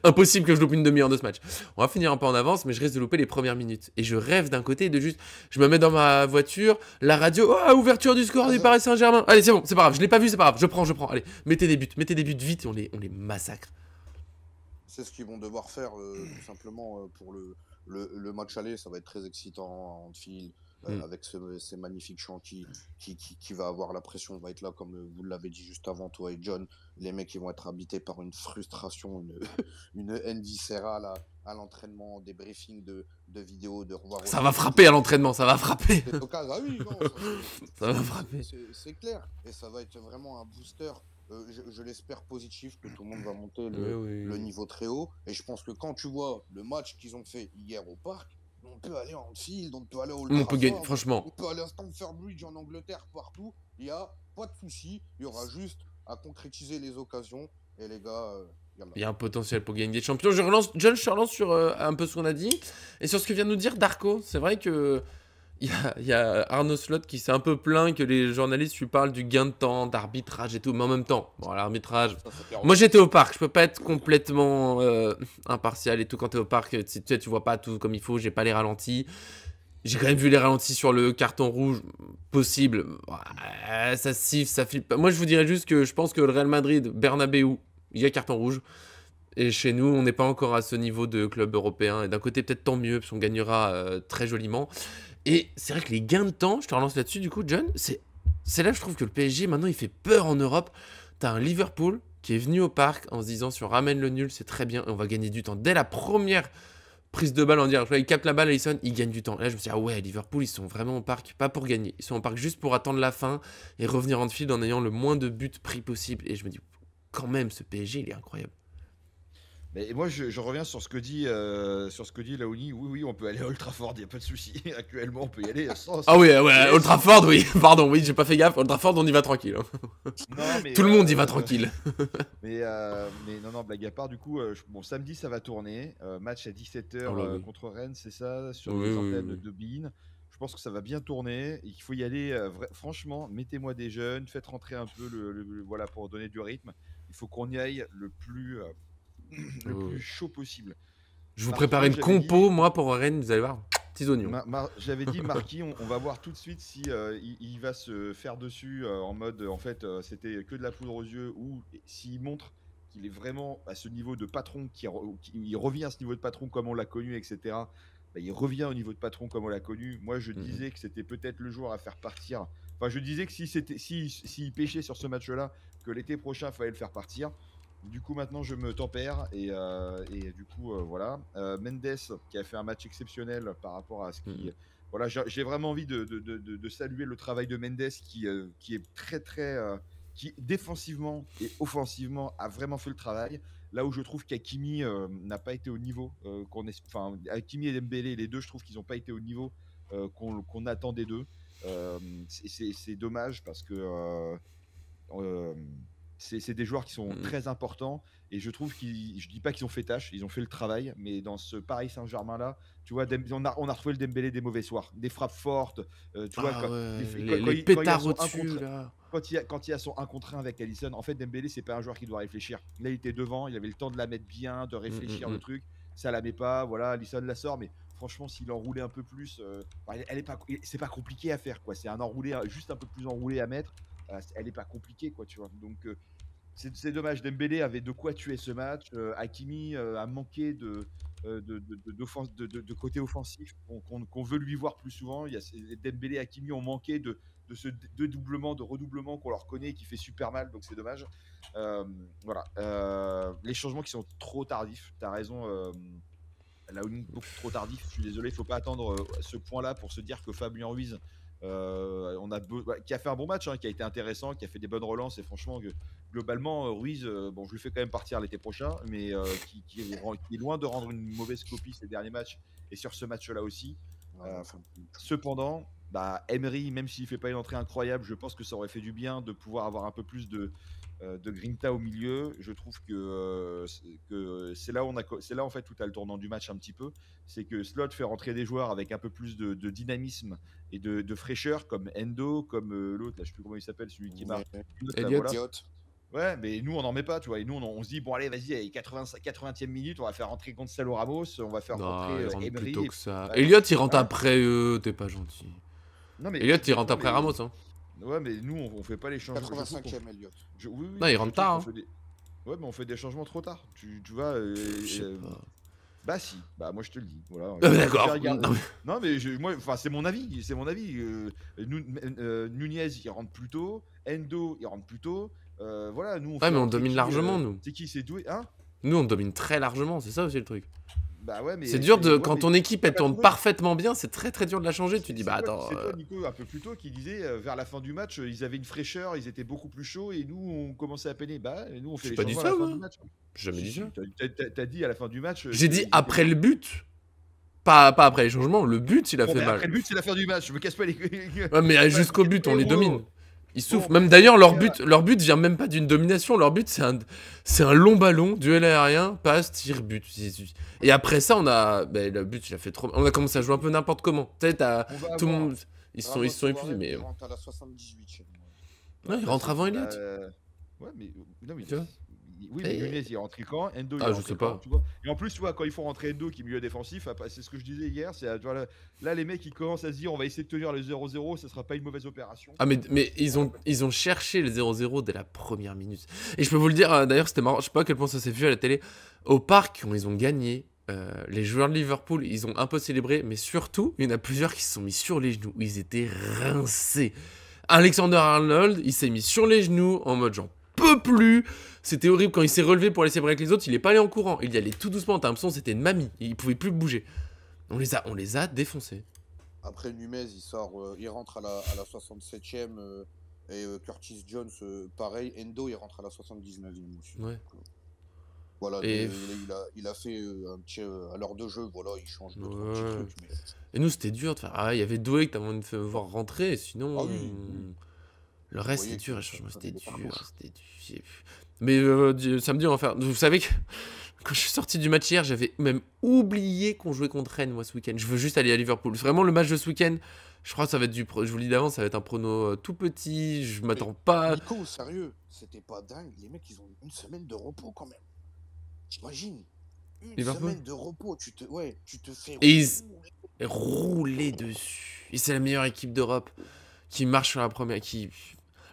impossible que je loupe une demi-heure de ce match. On va finir un peu en avance, mais je risque de louper les premières minutes. Et je rêve d'un côté de juste. Je me mets dans ma voiture, la radio. Oh, ouverture du score du Paris Saint-Germain. Allez, c'est bon, c'est pas grave. Je l'ai pas vu, c'est pas grave. Je prends. Allez, mettez des buts vite et on les massacre. C'est ce qu'ils vont devoir faire, tout simplement, pour le match aller. Ça va être très excitant en fil, avec ces magnifiques chants qui va avoir la pression. On va être là, comme vous l'avez dit juste avant, toi et John. Les mecs, ils vont être habités par une frustration, une haine viscérale à l'entraînement, des briefings de vidéos, de revoir. Ça va frapper à l'entraînement, ça va frapper. Ah oui, non, ça va frapper. C'est clair. Et ça va être vraiment un booster. Je l'espère positif, que tout le monde va monter le niveau très haut. Et je pense que quand tu vois le match qu'ils ont fait hier au parc, on peut aller en Anfield, on peut aller au on peut gagner, franchement. On peut aller à Stamford Bridge en Angleterre, partout. Il n'y a pas de souci. Il y aura juste à concrétiser les occasions. Et les gars, il y a un potentiel pour gagner des champions. John, je te relance sur un peu ce qu'on a dit. Et sur ce que vient de nous dire Darko. C'est vrai que il y a Arnaud Slot qui s'est un peu plaint que les journalistes lui parlent du gain de temps, d'arbitrage et tout. Mais en même temps, bon, l'arbitrage. Moi, j'étais au parc. Je peux pas être complètement impartial et tout. Quand t'es au parc, tu vois pas tout comme il faut. J'ai pas les ralentis. J'ai quand même vu les ralentis sur le carton rouge possible. Ouais, ça siffle, ça flippe. Moi, je vous dirais juste que je pense que le Real Madrid, Bernabeu, il y a carton rouge. Et chez nous, on n'est pas encore à ce niveau de club européen. Et d'un côté, peut-être tant mieux, parce qu'on gagnera très joliment. Et c'est vrai que les gains de temps, je te relance là-dessus du coup, John, c'est là que je trouve que le PSG, maintenant, il fait peur en Europe. T'as un Liverpool qui est venu au parc en se disant, si on ramène le nul, c'est très bien, et on va gagner du temps. Dès la première prise de balle en direct, il capte la balle, Alisson, il gagne du temps. Et là, je me suis dit, ah ouais, Liverpool, ils sont vraiment au parc, pas pour gagner. Ils sont au parc juste pour attendre la fin et revenir en Anfield en ayant le moins de buts pris possible. Et je me dis, quand même, ce PSG, il est incroyable. Mais moi, je reviens sur ce que dit Laouni. Oui, on peut aller à Old Trafford, il n'y a pas de souci. Actuellement, on peut y aller sans. Ah oui, ouais, Old Trafford, oui. Pardon, oui, j'ai pas fait gaffe. Old Trafford, on y va tranquille. Non, mais, tout le monde y va tranquille. mais non, blague à part, du coup, bon, samedi, ça va tourner. Match à 17h contre Rennes, c'est ça, sur les antennes de Bein. Je pense que ça va bien tourner. Il faut y aller. Franchement, mettez-moi des jeunes, faites rentrer un peu voilà, pour donner du rythme. Il faut qu'on y aille le plus chaud possible. Je vous prépare une compo, moi, pour Rennes, vous allez voir, petits oignons. J'avais dit, Marquis, on va voir tout de suite si il va se faire dessus en mode, en fait, c'était que de la poudre aux yeux, ou s'il montre qu'il est vraiment à ce niveau de patron, il revient à ce niveau de patron comme on l'a connu, etc. Bah, il revient au niveau de patron comme on l'a connu. Moi, je disais que c'était peut-être le jour à faire partir. Enfin, je disais que s'il pêchait sur ce match-là, que l'été prochain, il fallait le faire partir. Du coup, maintenant, je me tempère et du coup, voilà. Mendes, qui a fait un match exceptionnel par rapport à ce qui... Voilà, j'ai vraiment envie de saluer le travail de Mendes qui est très, très... qui défensivement et offensivement a vraiment fait le travail. Là où je trouve qu'Hakimi n'a pas été au niveau enfin, Hakimi et Dembélé, les deux, je trouve qu'ils n'ont pas été au niveau qu'on attendait d'eux. C'est dommage parce que euh, c'est des joueurs qui sont très importants et je trouve je dis pas qu'ils ont fait tâche, ils ont fait le travail, mais dans ce Paris Saint-Germain là, tu vois, on a retrouvé le Dembélé des mauvais soirs, des frappes fortes, tu vois, les pétards au-dessus là. Quand il y a son 1 contre 1 avec Alisson, en fait, Dembélé, c'est pas un joueur qui doit réfléchir. Là, il était devant, il avait le temps de la mettre bien, de réfléchir le truc. Ça la met pas, voilà, Alisson la sort, mais franchement, s'il enroulait un peu plus, c'est pas compliqué à faire, quoi. C'est un enroulé, juste un peu plus enroulé à mettre. Elle est pas compliquée, quoi, tu vois. Donc, c'est dommage. Dembélé avait de quoi tuer ce match. Hakimi a manqué de côté offensif qu'on veut lui voir plus souvent. Dembélé et Hakimi ont manqué de ce de redoublement qu'on leur connaît et qui fait super mal, donc c'est dommage. Voilà. Les changements qui sont trop tardifs, tu as raison. Là où beaucoup trop tardif, je suis désolé, il ne faut pas attendre ce point-là pour se dire que Fabien Ruiz, qui a fait un bon match, hein, qui a été intéressant, qui a fait des bonnes relances, et franchement, globalement, Ruiz, bon, je lui fais quand même partir l'été prochain, mais qui est loin de rendre une mauvaise copie ces derniers matchs, et sur ce match-là aussi. Cependant, Emery, même s'il ne fait pas une entrée incroyable, je pense que ça aurait fait du bien de pouvoir avoir un peu plus de Grinta au milieu. Je trouve que c'est là en fait où tu as le tournant du match un petit peu. C'est que Slot fait rentrer des joueurs avec un peu plus de dynamisme et de fraîcheur, comme Endo, comme l'autre, là, je sais plus comment il s'appelle, celui qui marque. Elliott. Ouais, mais nous on n'en met pas, tu vois. Et nous on se dit, bon, allez, vas-y, 80e minute, on va faire rentrer Gonzalo Ramos, on va faire rentrer Emery. Plutôt que ça. Elliott, il rentre après eux, t'es pas gentil. Non, mais Elliott, il rentre après Ramos, hein. Ouais, mais nous, on fait pas les changements. 85e, Elliott. Oui, non, il rentre tard. Ouais, mais on fait des changements trop tard. Tu vois. Je sais pas. Bah si, bah moi je te le dis. Voilà. D'accord. Non mais c'est mon avis, Nunez il rentre plus tôt, Endo il rentre plus tôt. Voilà, nous mais on domine largement nous. C'est qui, c'est Doué, hein? Nous on domine très largement, c'est ça aussi le truc. Bah ouais, mais c'est dur quand ton équipe elle tourne parfaitement bien, c'est très très dur de la changer. Tu dis bah attends. C'est toi Nico un peu plus tôt qui disait vers la fin du match ils avaient une fraîcheur, ils étaient beaucoup plus chauds et nous on commençait à peiner. Bah nous on fait les changements à la fin du match. J'ai jamais dit ça. T'as dit à la fin du match. J'ai dit après le but. Pas après les changements, le but il a fait mal. Après le but c'est la fin du match, je me casse pas les. Ouais, mais jusqu'au but on les domine. Ils souffrent. Même d'ailleurs, leur but vient même pas d'une domination. Leur but, c'est un long ballon, duel aérien, passe, tir, but. Et après ça, le but, il a fait trop. On a commencé à jouer un peu n'importe comment. Tu sais, tout le monde. Ils sont épuisés, mais. Il rentre à la 78e. Ouais, il rentre avant Elliott. Ouais, mais. Non, mais. Tu vois. Oui, mais Nunez il rentre quand? Endo il je sais pas. Tu vois. Et en plus, tu vois, quand il faut rentrer Endo qui est milieu défensif, c'est ce que je disais hier, là les mecs ils commencent à se dire on va essayer de tenir le 0-0, ça sera pas une mauvaise opération. Ah mais ils ont cherché le 0-0 dès la première minute. Et je peux vous le dire, d'ailleurs c'était marrant, je sais pas à quel point ça s'est vu à la télé. Au parc, quand ils ont gagné, les joueurs de Liverpool, ils ont un peu célébré, mais surtout, il y en a plusieurs qui se sont mis sur les genoux. Ils étaient rincés. Alexander-Arnold, il s'est mis sur les genoux en mode j'en peux plus. C'était horrible quand il s'est relevé pour aller célébrer avec les autres, il est pas allé en courant, il y allait tout doucement, t'as l'impression que c'était une mamie, il pouvait plus bouger. On les a défoncés. Après Nunez, il rentre à la 67e et Curtis Jones pareil, Endo il rentre à la 79e aussi. Ouais. Voilà, et il a fait un petit à l'heure de jeu, voilà, il change de petit truc. Mais... Et nous c'était dur de faire. Il y avait Doué que t'as envie de voir rentrer, sinon le reste c'était dur, les changements c'était dur. Mais samedi on va faire. Vous savez que quand je suis sorti du match hier, j'avais même oublié qu'on jouait contre Rennes moi ce week-end. Je veux juste aller à Liverpool. Vraiment le match de ce week-end, je crois que ça va être je vous le dis d'avance, ça va être un prono tout petit. Je m'attends pas. Nico, sérieux, c'était pas dingue. Les mecs ils ont une semaine de repos quand même. T'imagines une semaine de repos, tu te fais rouler dessus. Et c'est la meilleure équipe d'Europe qui marche sur la première.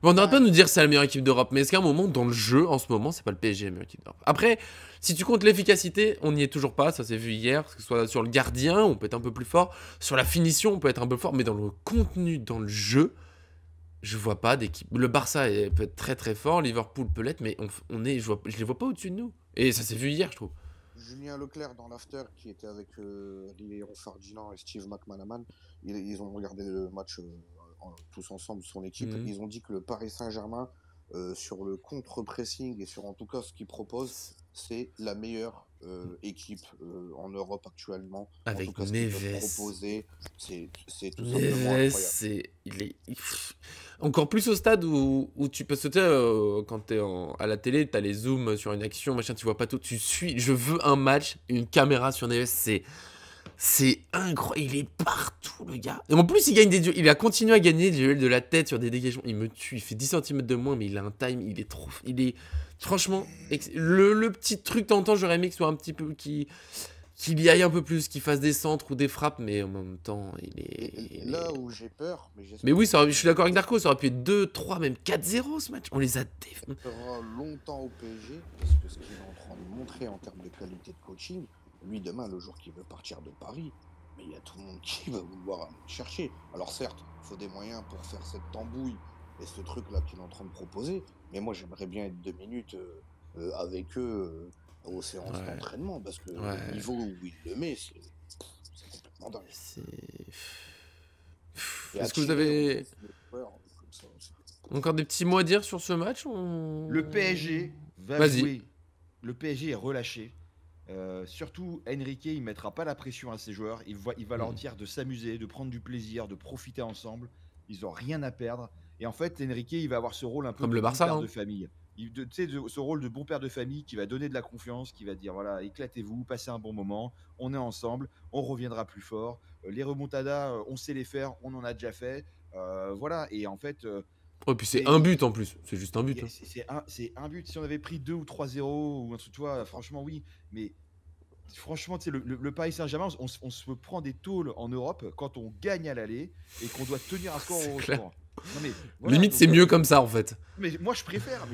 Bon, on n'arrête pas de nous dire que c'est la meilleure équipe d'Europe, mais est-ce qu'à un moment, dans le jeu, en ce moment, c'est pas le PSG la meilleure équipe d'Europe? Après, si tu comptes l'efficacité, on n'y est toujours pas, ça s'est vu hier, que ce soit sur le gardien, on peut être un peu plus fort, sur la finition, on peut être un peu fort, mais dans le contenu, dans le jeu, je vois pas d'équipe. Le Barça peut être très très fort, Liverpool peut l'être, mais je les vois pas au-dessus de nous. Et ça s'est vu hier, je trouve. Julien Leclerc dans l'after qui était avec Léon Ferdinand et Steve McManaman, ils ont regardé le match tous ensemble, son équipe. Ils ont dit que le Paris Saint-Germain sur le contre-pressing et sur en tout cas ce qu'ils proposent, c'est la meilleure équipe en Europe actuellement. En tout Avec cas, ce qu'ils peuvent Neves. proposer, c'est tout simplement Neves, incroyable. encore plus au stade où tu peux sauter quand t'es à la télé, t'as les zooms sur une action, machin, tu vois pas tout, tu suis. Je veux un match, une caméra sur Neves, c'est incroyable, il est partout le gars. Et en plus, il gagne des duels, il a continué à gagner des duels de la tête sur des dégagements, il me tue, il fait 10 cm de moins, mais il a un time, il est trop. Il est. Franchement, le petit truc, t'entends, j'aurais aimé que ce soit un petit peu. Qu'il y aille un peu plus, qu'il fasse des centres ou des frappes, mais en même temps, Là où j'ai peur, mais mais j'espère oui, que je suis d'accord avec Darko, ça aurait pu être 2, 3, même 4-0 ce match. On les a défoncés. restera longtemps au PSG, parce que ce qu'il est en train de montrer en termes de qualité de coaching, lui demain, le jour qu'il veut partir de Paris, mais il y a tout le monde qui va vouloir le chercher. Alors certes, il faut des moyens pour faire cette tambouille et ce truc-là qu'il est en train de proposer, mais moi j'aimerais bien être 2 minutes avec eux aux séances Ouais, d'entraînement, parce que le ouais. niveau où il le met, c'est complètement dingue. C'est. Et Est-ce que vous attirer en avez plus les joueurs comme ça, encore des petits mots à dire sur ce match Le PSG va Vas-y. jouer. Le PSG est relâché. Surtout, Enrique, il mettra pas la pression à ses joueurs. Il va leur dire de s'amuser, de prendre du plaisir, de profiter ensemble. Ils n'ont rien à perdre. Et en fait, Enrique, il va avoir ce rôle un peu Comme de le bon Barça, père hein. de famille. Tu sais, ce rôle de bon père de famille qui va donner de la confiance, qui va dire voilà, éclatez-vous, passez un bon moment, on est ensemble, on reviendra plus fort. Les remontadas, on sait les faire, on en a déjà fait. Voilà. Et en fait, Et puis c'est un et, but en plus. C'est juste un but. Hein. c'est un but. Si on avait pris 2 ou 3-0 ou un truc, tu vois, franchement, oui. Mais franchement, tu sais, le Paris Saint-Germain, on se prend des tôles en Europe quand on gagne à l'aller et qu'on doit tenir un score au C'est clair. retour. Non, mais voilà. Limite, c'est Donc, mieux comme ça en fait. mais moi, je préfère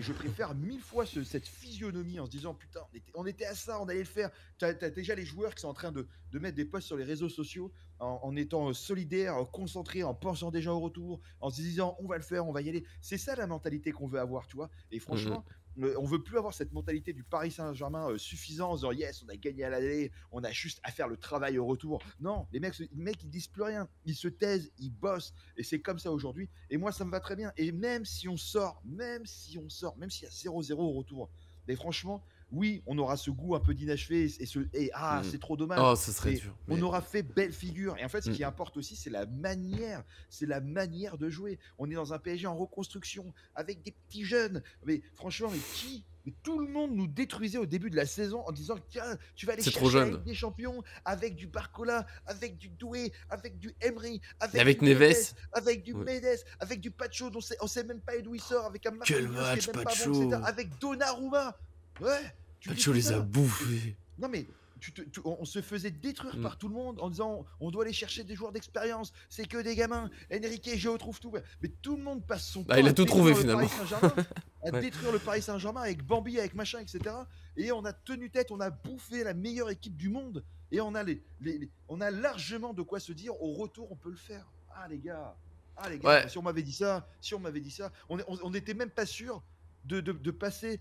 1000 fois cette physionomie en se disant putain, on était à ça, on allait le faire. T'as déjà les joueurs qui sont en train de mettre des posts sur les réseaux sociaux en étant solidaires, concentrés, en pensant déjà au retour, en se disant on va le faire, on va y aller. C'est ça la mentalité qu'on veut avoir, tu vois. Et franchement, on veut plus avoir cette mentalité du Paris Saint-Germain suffisant en se disant yes, on a gagné à l'aller, on a juste à faire le travail au retour. Non, les mecs ils disent plus rien, ils se taisent, ils bossent, et c'est comme ça aujourd'hui. Et moi, ça me va très bien. Et même si on sort, même s'il y a 0-0 au retour, mais franchement, oui, on aura ce goût un peu d'inachevé c'est trop dommage. Oh, ça serait Mais dur. on Mais... aura fait belle figure. Et en fait, ce qui importe aussi, c'est la manière. C'est la manière de jouer. On est dans un PSG en reconstruction, avec des petits jeunes. Mais franchement, mais tout le monde nous détruisait au début de la saison en disant tiens, tu vas aller C'est trop chercher la jeune. Ligue des Champions avec du Barcola, avec du Doué, avec du Emery, avec Avec du Neves. Neves, avec du Ouais. Mendes, avec du Pacho, on sait même pas d'où il sort, avec un Quel Marquinhos qui match, est même pas bon, Pacho. etc. Avec Donnarumma. Ouais, tu dis Pacho les a putain. bouffés. Non mais on se faisait détruire par tout le monde en disant on doit aller chercher des joueurs d'expérience, c'est que des gamins. Enrique Gio trouve tout. Mais tout le monde passe son Bah, temps il à a tout trouvé détruire le Paris finalement. Saint-Germain, à Ouais. détruire le Paris Saint-Germain avec Bambi, avec machin, etc. Et on a tenu tête, on a bouffé la meilleure équipe du monde et on a on a largement de quoi se dire au retour on peut le faire. Ah les gars, Ouais. si on m'avait dit ça, on n'était même pas sûr de passer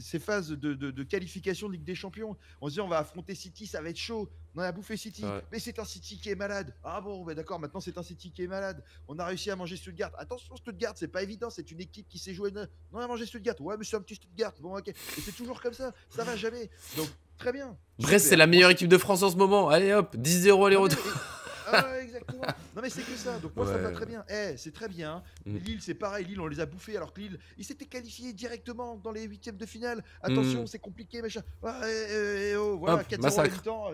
ces phases de qualification de Ligue des Champions. On se dit on va affronter City, ça va être chaud. On a bouffé City, Ouais. mais c'est un City qui est malade. Ah bon, bah d'accord, maintenant c'est un City qui est malade. On a réussi à manger Stuttgart. Attention, Stuttgart, c'est pas évident, c'est une équipe qui s'est jouée. Non, on a mangé Stuttgart. Ouais, mais c'est un petit Stuttgart. Bon, ok. Et c'est toujours comme ça va jamais. Donc, très bien. Brest, c'est super. la meilleure équipe de France en ce moment. Allez hop, 10-0 aller-retour. Exactement. Non mais c'est que ça. Donc moi ça me va très bien. C'est très bien. Lille c'est pareil. Lille on les a bouffés alors que Lille ils s'étaient qualifiés directement dans les huitièmes de finale. Attention c'est compliqué machin. Voilà 4-0 à la mi-temps.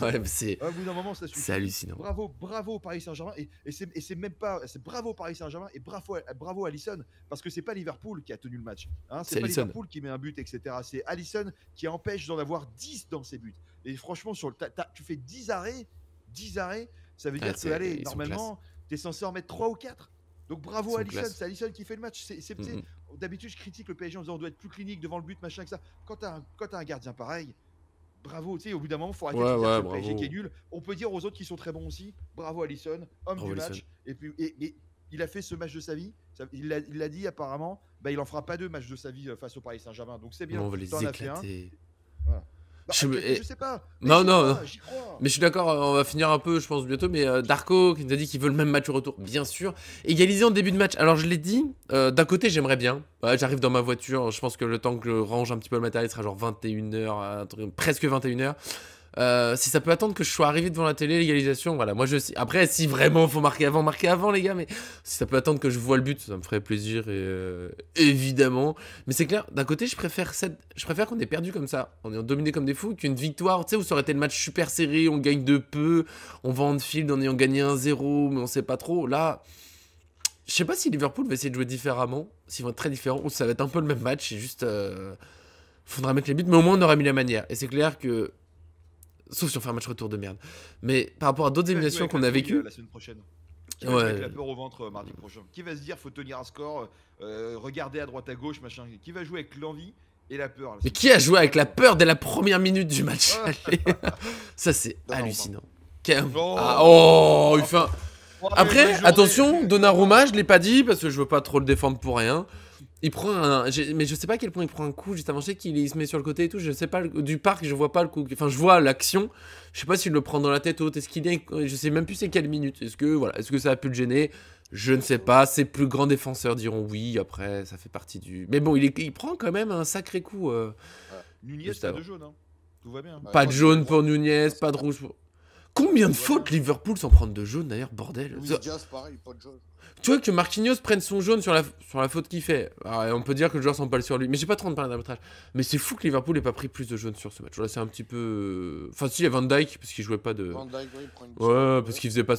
Ouais, mais au bout d'un moment ça suffit. c'est hallucinant. Bravo au Paris Saint-Germain et c'est même pas c'est bravo au Paris Saint-Germain et bravo à Alisson parce que c'est pas Liverpool qui a tenu le match. Hein, c'est pas Alisson. Liverpool qui met un but etc. C'est Alisson qui empêche d'en avoir 10 dans ses buts. Et franchement tu fais 10 arrêts. Ça veut dire que allez, normalement, tu es censé en mettre 3 ou 4. Donc bravo à Alisson, c'est Alisson qui fait le match. D'habitude, je critique le PSG en disant on doit être plus clinique devant le but, machin, que ça. Quand tu as un gardien pareil, bravo, tu sais, au bout d'un moment, il faut arrêter de dire que le PSG qui est nul. On peut dire aux autres qui sont très bons aussi, bravo Alisson, homme du match. Et puis, il a fait ce match de sa vie. Il l'a dit apparemment, il en fera pas 2 matchs de sa vie face au Paris Saint-Germain. Donc c'est bien. On va les éclater. Voilà. Bah, Je- et- je sais pas. Non, j'y non, crois, non. j'y crois. Mais je suis d'accord, on va finir un peu, je pense, bientôt. Mais Darko qui nous a dit qu'il veut le même match au retour, bien sûr. Égalisé en début de match. Alors, je l'ai dit, d'un côté, j'aimerais bien. Ouais, j'arrive dans ma voiture, je pense que le temps que je range un petit peu le matériel sera genre 21h, presque 21h. Si ça peut attendre que je sois arrivé devant la télé, l'égalisation, voilà. Moi, je sais. Après, si vraiment faut marquer avant, les gars. Mais si ça peut attendre que je vois le but, ça me ferait plaisir, évidemment. Mais c'est clair, d'un côté, je préfère qu'on ait perdu comme ça, on est dominé comme des fous, qu'une victoire, tu sais, où ça aurait été le match super serré, on gagne de peu, on va en field en ayant gagné 1-0, mais on sait pas trop. Là, je sais pas si Liverpool va essayer de jouer différemment, s'ils vont être très différents, ou ça va être un peu le même match, c'est juste. Faudra mettre les buts, mais au moins on aura mis la manière. Et c'est clair que. Sauf si on fait un match retour de merde. Mais par rapport à d'autres Qui va jouer éliminations avec qu'on la a fouille, vécues. la semaine prochaine. Qui va jouer avec la Ouais. peur au ventre mardi prochain. Qui va se dire faut tenir un score, regarder à droite à gauche, machin. Qui va jouer avec l'envie et la peur la Mais semaine qui a joué avec la prochaine. peur dès la première minute du match Ah. aller. Ça, c'est Donnarumma. hallucinant. Oh. Ah, oh, il fait un. Ouais, Après, bonne journée. attention, Donnarumma, je l'ai pas dit parce que je veux pas trop le défendre pour rien. Il prend un. Mais je sais pas à quel point il prend un coup juste avant. Je sais qu'il se met sur le côté et tout. Je sais pas. Du parc, je vois pas le coup. Enfin, je vois l'action. Je sais pas s'il le prend dans la tête haute. Est-ce qu'il est. Je sais même plus c'est quelle minute. Est-ce que, voilà, est-ce que ça a pu le gêner? Je ne sais pas. Ses plus grands défenseurs diront oui. Après, ça fait partie du. Mais bon, il prend quand même un sacré coup. Nunez, Juste pas avant. de jaune. Hein. Tout va bien. Ouais, Pas moi, de c'est jaune le pour droit. Nunez, pas de rouge pour. Combien de fautes Liverpool sans prendre de jaune d'ailleurs, bordel. Luis Diaz, pareil, pas de jaune. Tu vois que Marquinhos prenne son jaune sur la faute qu'il fait. Alors, on peut dire que le joueur s'en parle sur lui. Mais j'ai pas trop de parler d'arbitrage. Mais c'est fou que Liverpool ait pas pris plus de jaune sur ce match. Là, c'est un petit peu. Enfin, si, il y a Van Dyke, parce qu'il jouait pas de. Van Dijk, oui, il prend une petite Ouais, jaune, parce qu'il faisait pas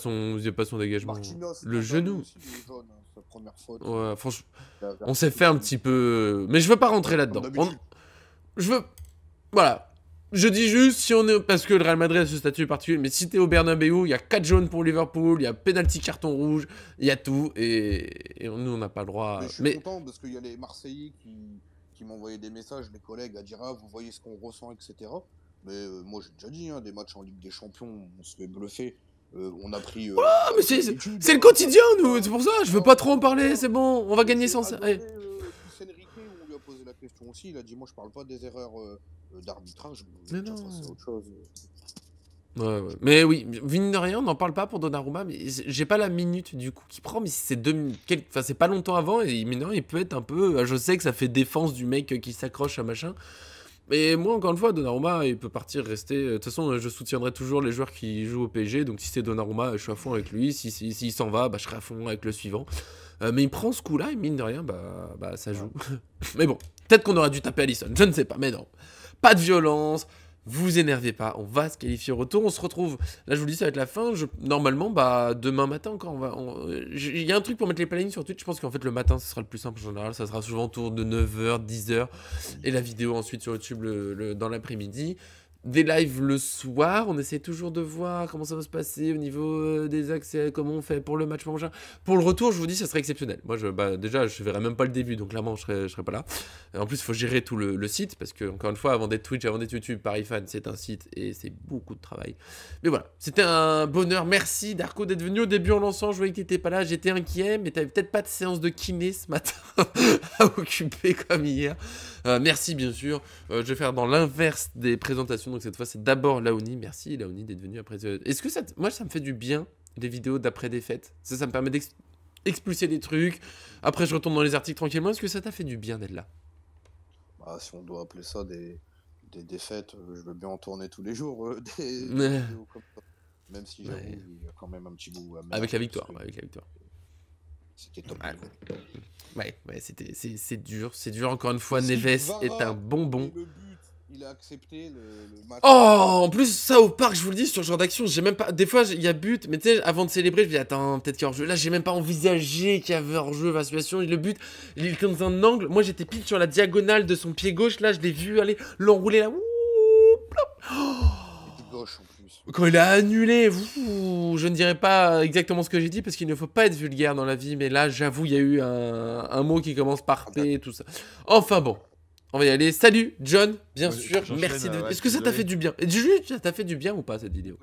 son dégagement. Marquinhos, Le Van Dijk genou. aussi, il est jaune, hein, sa première faute. Ouais, franchement, La on s'est fait un petit peu. Mais je veux pas rentrer là-dedans. Comme d'habitude. Je veux. Voilà. Je dis juste, si on est. Parce que le Real Madrid a ce statut particulier, mais si t'es au Bernabeu, il y a 4 jaunes pour Liverpool, il y a penalty carton rouge, il y a tout, et nous, on n'a pas le droit. Mais je suis content parce qu'il y a les Marseillais qui m'envoyaient des messages, les collègues, à dire ah, vous voyez ce qu'on ressent, etc. Mais moi, j'ai déjà dit, hein, des matchs en Ligue des Champions, on se fait bluffer. On a pris. Ah, mais c'est le quotidien, nous, c'est pour ça, je veux pas trop en parler, c'est bon, on va gagner sans ça. Luis Enrique, on lui a posé la question aussi, il a dit moi, je parle pas des erreurs d'arbitrage. Mais Ça, non. c'est autre chose. Ouais. Mais oui, mine de rien, on n'en parle pas pour Donnarumma, mais j'ai pas la minute du coup qu'il prend, mais si c'est enfin, c'est pas longtemps avant, et mine de rien, il peut être un peu. Je sais que ça fait défense du mec qui s'accroche à machin. Mais moi, encore une fois, Donnarumma, il peut partir, rester. De toute façon, je soutiendrai toujours les joueurs qui jouent au PSG. Donc, si c'est Donnarumma, je suis à fond avec lui. S'il s'en va, bah, je serai à fond avec le suivant. Mais il prend ce coup-là, et mine de rien, bah ça joue. Mais bon, peut-être qu'on aurait dû taper Alisson, je ne sais pas, mais non. Pas de violence, vous énervez pas, on va se qualifier au retour. On se retrouve, là je vous dis, ça va être la fin. Normalement, demain matin encore, il y a un truc pour mettre les plannings sur Twitch. Je pense qu'en fait, le matin, ce sera le plus simple en général. Ça sera souvent autour de 9h, 10h. Et la vidéo ensuite sur YouTube dans l'après-midi. Des lives le soir, on essaie toujours de voir comment ça va se passer au niveau des accès, comment on fait pour le match, pour le retour, je vous dis, ça serait exceptionnel. Moi, déjà, je verrai même pas le début, donc clairement, je serai pas là. Et en plus, il faut gérer tout le site, parce que, encore une fois, avant d'être Twitch, avant d'être YouTube, Paris Fan, c'est un site, et c'est beaucoup de travail. Mais voilà, c'était un bonheur. Merci, Darko, d'être venu. Au début, en lançant, je voyais que t'étais pas là, j'étais inquiet, mais t'avais peut-être pas de séance de kiné ce matin à occuper comme hier. Merci, bien sûr. Je vais faire dans l'inverse des présentations. Donc cette fois, c'est d'abord Laoni. Merci Laoni d'être venu après. Est-ce que moi, ça me fait du bien, des vidéos d'après des fêtes. Ça me permet d'expulser des trucs. Après, je retourne dans les articles tranquillement. Est-ce que ça t'a fait du bien d'être là? Bah, si on doit appeler ça des défaites, je veux bien en tourner tous les jours. Des Ouais. vidéos comme ça. Même si j'avoue, Ouais. il y a quand même un petit goût amer, Avec la parce victoire. que Avec la victoire. C'était top. Ouais, c'est dur. C'est dur, encore une fois. Si Neves Vara est un bonbon. et le but, il a accepté le match. Oh, en plus, ça au parc, je vous le dis, sur ce genre d'action, j'ai même pas. Des fois, il y a but, mais tu sais, avant de célébrer, je me dis, attends, peut-être qu'il y a hors-jeu. Là, j'ai même pas envisagé qu'il y avait hors-jeu, la situation. Le but, il est dans un angle. Moi, j'étais pile sur la diagonale de son pied gauche. Là, je l'ai vu aller l'enrouler là. Ouh, plop. Oh. Et du gauche en plus. Quand il a annulé, je ne dirais pas exactement ce que j'ai dit parce qu'il ne faut pas être vulgaire dans la vie, mais là, j'avoue, il y a eu un mot qui commence par P, tout ça. Enfin bon. On va y aller. Salut, John, bien Ouais, sûr. j'enchaîne, Merci de. ouais, Est-ce que ça t'a désolé. fait du bien? Et Juju, ça t'a fait du bien ou pas cette vidéo?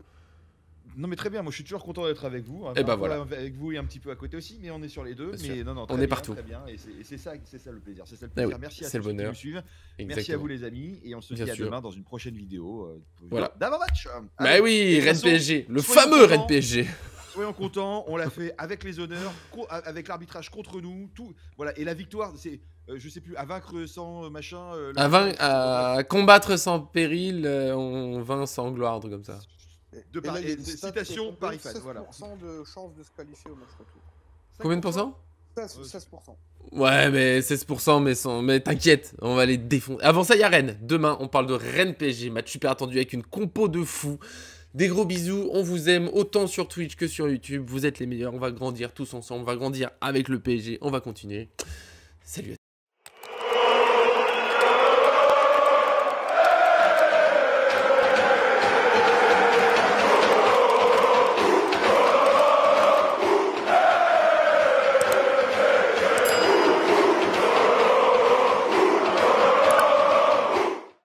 Non mais très bien, moi je suis toujours content d'être avec vous. Et bah Un peu voilà. avec vous et un petit peu à côté aussi, mais on est sur les deux. Bien Mais sûr. non, On est partout. Très bien, et c'est ça le plaisir. C'est ça le Ah oui, plaisir. Merci à c'est tous le ceux qui bonheur. nous suivent. Merci à Exactement. vous les amis, et on se Bien dit à sûr. demain dans une prochaine vidéo. Voilà. D'avant-match. Bah Allez, oui, de toute Rennes façon, PSG, le soyons fameux contents. Rennes PSG. Soyons contents, on l'a fait avec les honneurs, avec l'arbitrage contre nous, tout. Voilà, et la victoire, c'est, je sais plus, à vaincre sans machin. À combattre sans péril, on vainc sans gloire, un truc comme ça. De Et là, il y a une de stat citation qui Paris est Fan, voilà. 16% de chance de se qualifier au match retour. Combien de pourcents? 16%. Ouais, mais 16%, mais t'inquiète, on va les défoncer. Avant ça, il y a Rennes. Demain, on parle de Rennes PSG, match super attendu avec une compo de fous. Des gros bisous, on vous aime autant sur Twitch que sur YouTube. Vous êtes les meilleurs, on va grandir tous ensemble, on va grandir avec le PSG, on va continuer. Salut à tous.